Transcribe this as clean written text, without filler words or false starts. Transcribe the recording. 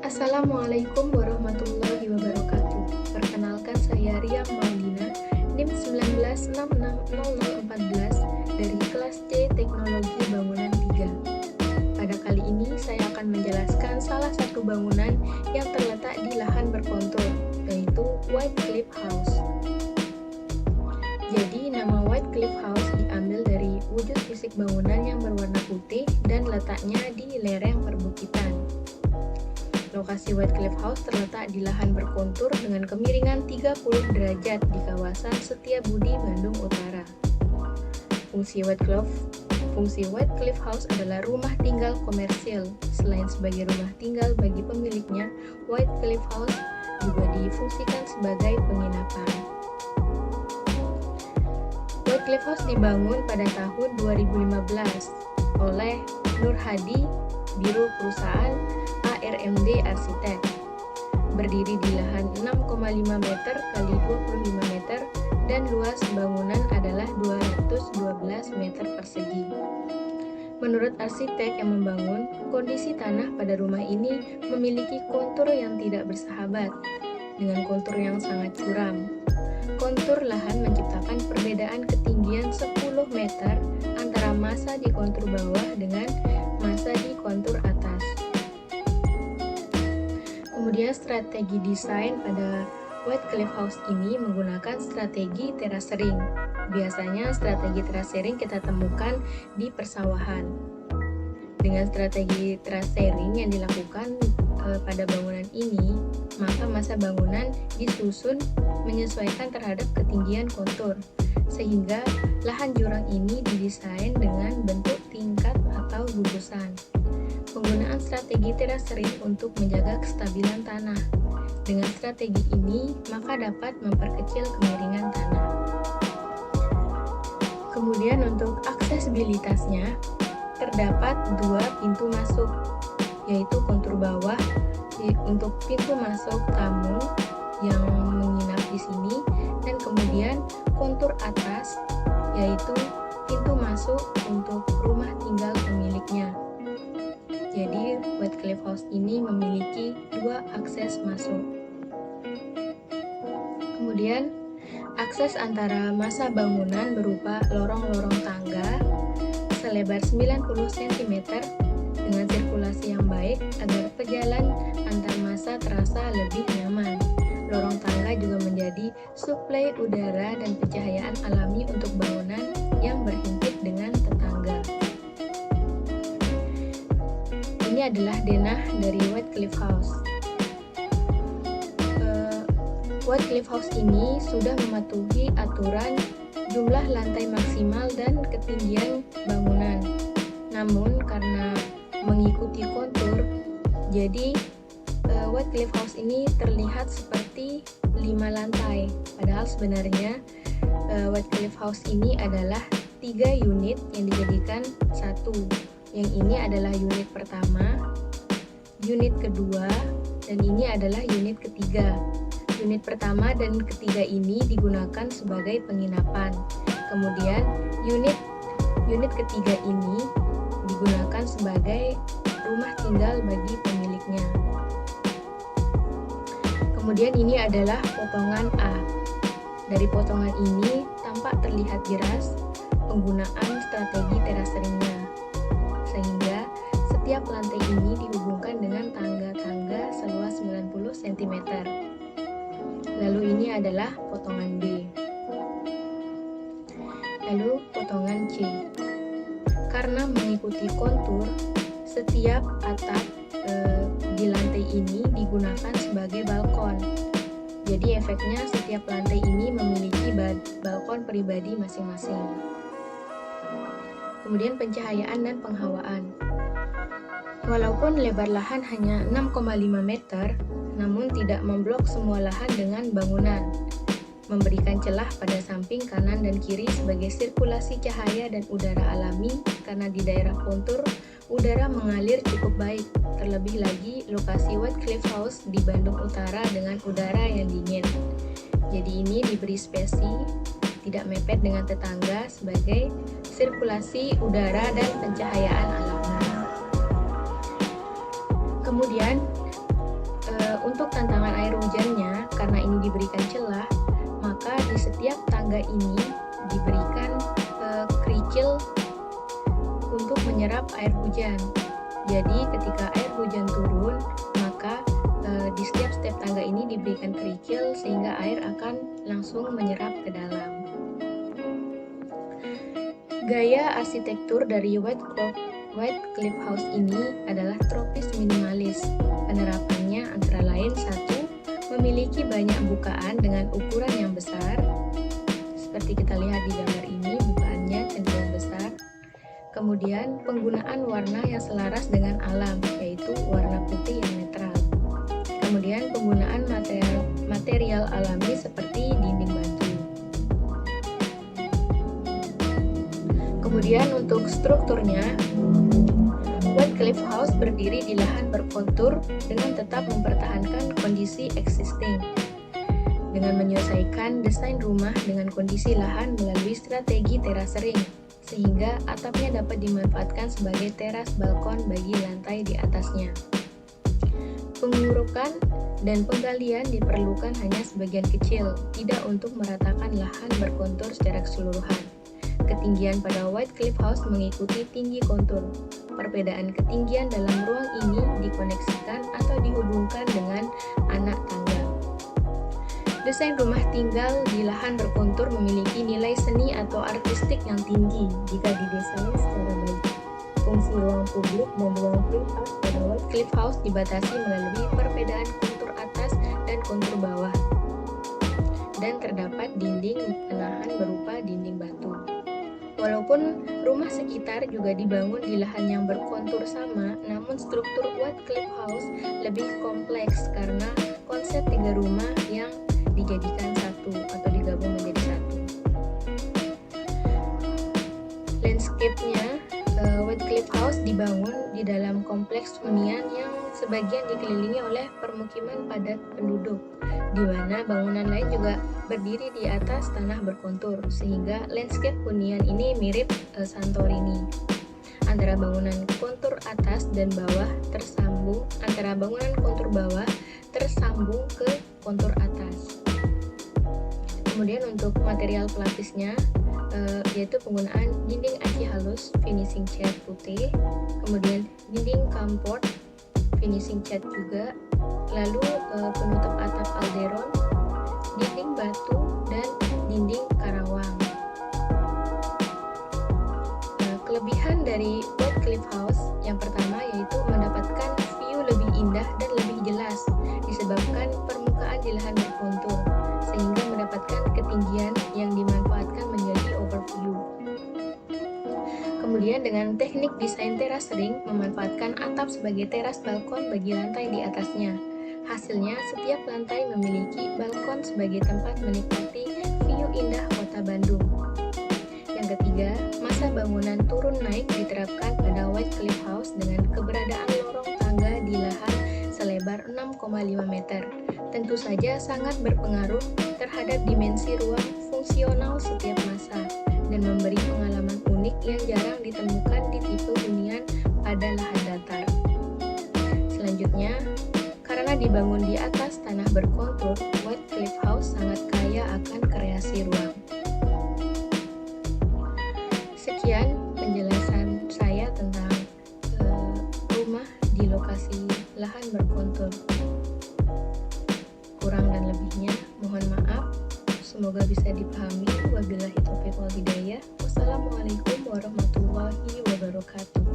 Assalamualaikum warahmatullahi wabarakatuh. Perkenalkan, saya Riam Maulina, NIM 19660014 dari kelas C Teknologi Bangunan 3. Pada kali ini saya akan menjelaskan salah satu bangunan yang terletak di lahan berkontur, yaitu White Cliff House. Jadi nama White Cliff House diambil dari wujud fisik bangunan yang berwarna putih dan letaknya di lereng perbukitan. Lokasi White Cliff House terletak di lahan berkontur dengan kemiringan 30 derajat di kawasan Setiabudi, Bandung Utara. Fungsi White Cliff House adalah rumah tinggal komersil. Selain sebagai rumah tinggal bagi pemiliknya, White Cliff House juga difungsikan sebagai penginapan. White Cliff House dibangun pada tahun 2015 oleh Nur Hadi, Biro Perusahaan ARMD Arsitek. Berdiri di lahan 6,5 meter kali 25 meter dan luas bangunan adalah 212 meter persegi. Menurut arsitek yang membangun, kondisi tanah pada rumah ini memiliki kontur yang tidak bersahabat, dengan kontur yang sangat curam. Kontur lahan menciptakan perbedaan ketinggian 10 meter antara massa di kontur bawah dengan massa di kontur atas. Kemudian strategi desain pada White Cliff House ini menggunakan strategi terasering. Biasanya strategi terasering kita temukan di persawahan. Dengan strategi terasering yang dilakukan pada bangunan ini, maka massa bangunan disusun menyesuaikan terhadap ketinggian kontur, sehingga lahan jurang ini didesain dengan bentuk tingkat atau gugusan. Penggunaan strategi terasering untuk menjaga kestabilan tanah. Dengan strategi ini, maka dapat memperkecil kemiringan tanah. Kemudian untuk aksesibilitasnya, terdapat dua pintu masuk, yaitu kontur bawah untuk pintu masuk tamu yang menginap di sini, dan kemudian kontur atas yaitu pintu masuk untuk rumah tinggal pemiliknya. Jadi White Cliff House ini memiliki dua akses masuk. Kemudian akses antara massa bangunan berupa lorong-lorong tangga selebar 90 cm dengan sirkulasi yang baik agar pejalan antar massa terasa lebih nyaman. Lorong tangga juga menjadi suplai udara dan pencahayaan alami untuk bangunan yang berhimpit dengan tetangga. Ini adalah denah dari White Cliff House. White Cliff House ini sudah mematuhi aturan jumlah lantai maksimal dan ketinggian bangunan. Namun karena mengikuti kontur, jadi White Cliff House ini terlihat seperti 5 lantai. Padahal sebenarnya White Cliff House ini adalah 3 unit yang dijadikan satu. Yang ini adalah unit pertama, unit kedua, dan ini adalah unit ketiga. Unit pertama dan ketiga ini digunakan sebagai penginapan. Kemudian unit ketiga ini digunakan sebagai rumah tinggal bagi pemiliknya. Kemudian ini adalah potongan A. Dari potongan ini tampak terlihat jelas penggunaan strategi teraseringnya, sehingga setiap lantai ini dihubungkan dengan tangga-tangga seluas 90 cm. Lalu ini adalah potongan B. Lalu potongan C. Karena mengikuti kontur, setiap atap di lantai ini digunakan sebagai balkon. Jadi efeknya setiap lantai ini memiliki balkon pribadi masing-masing. Kemudian pencahayaan dan penghawaan. Walaupun lebar lahan hanya 6,5 meter, namun tidak memblok semua lahan dengan bangunan, memberikan celah pada samping kanan dan kiri sebagai sirkulasi cahaya dan udara alami, karena di daerah kontur udara mengalir cukup baik. Terlebih lagi lokasi White Cliff House di Bandung Utara dengan udara yang dingin. Jadi ini diberi spesi tidak mepet dengan tetangga sebagai sirkulasi udara dan pencahayaan alami. Kemudian Untuk tantangan air hujannya, karena ini diberikan celah, maka di setiap tangga ini diberikan kerikil untuk menyerap air hujan. Jadi ketika air hujan turun, maka di setiap tangga ini diberikan kerikil sehingga air akan langsung menyerap ke dalam. Gaya arsitektur dari White Cliff House ini adalah tropis minimalis. Penerapannya antara lain: 1. Memiliki banyak bukaan dengan ukuran yang besar. Seperti kita lihat di gambar ini, bukaannya cenderung besar. Kemudian penggunaan warna yang selaras dengan alam, yaitu warna putih yang netral. Kemudian penggunaan material alami seperti dinding batu. Kemudian untuk strukturnya, White Cliff House berdiri di lahan berkontur dengan tetap mempertahankan kondisi existing, dengan menyelesaikan desain rumah dengan kondisi lahan melalui strategi terasering, sehingga atapnya dapat dimanfaatkan sebagai teras balkon bagi lantai di atasnya. Pengurukan dan penggalian diperlukan hanya sebagian kecil, tidak untuk meratakan lahan berkontur secara keseluruhan. Ketinggian pada White Cliff House mengikuti tinggi kontur. Perbedaan ketinggian dalam ruang ini dikoneksikan atau dihubungkan dengan anak tangga. Desain rumah tinggal di lahan berkontur memiliki nilai seni atau artistik yang tinggi jika didesain secara baik. Fungsi ruang publik dan ruang privat pada White Cliff House dibatasi melalui perbedaan kontur atas dan kontur bawah, dan terdapat dinding penahan berupa dinding batu. Walaupun rumah sekitar juga dibangun di lahan yang berkontur sama, namun struktur White Cliff House lebih kompleks karena konsep 3 rumah yang dijadikan satu atau digabung menjadi satu. Landscape-nya, White Cliff House dibangun di dalam kompleks hunian yang sebagian dikelilingi oleh permukiman padat penduduk, di mana bangunan lain juga berdiri di atas tanah berkontur, sehingga landscape hunian ini mirip Santorini. Antara bangunan kontur atas dan bawah tersambung, ke kontur atas. Kemudian untuk material pelapisnya, yaitu penggunaan dinding aci halus finishing cat putih, kemudian dinding kamport finishing cat juga, lalu penutup atap alderon, dinding batu, dan dinding karawang. Kelebihan dari White Cliff House yang pertama yaitu mendapatkan view lebih indah dan lebih jelas disebabkan permukaan di lahan berkontur, sehingga mendapatkan ketinggian yang dimanfaatkan menjadi overview. Kemudian dengan teknik desain teras ring memanfaatkan atap sebagai teras balkon bagi lantai di atasnya. Hasilnya, setiap lantai memiliki balkon sebagai tempat menikmati view indah kota Bandung. Yang ketiga, masa bangunan turun naik diterapkan pada White Cliff House dengan keberadaan lorong tangga di lahan selebar 6,5 meter. Tentu saja sangat berpengaruh terhadap dimensi ruang fungsional setiap masa dan memberi pengalaman unik yang jarang ditemukan di tipe hunian pada lahan datar. Selanjutnya, karena dibangun di atas tanah berkontur, White Cliff House sangat kaya akan kreasi ruang. Sekian penjelasan saya tentang rumah di lokasi lahan berkontur. Kurang dan lebihnya mohon maaf. Semoga bisa dipahami. Wabillahi taufiq wal hidayah. Wassalamualaikum warahmatullahi wabarakatuh.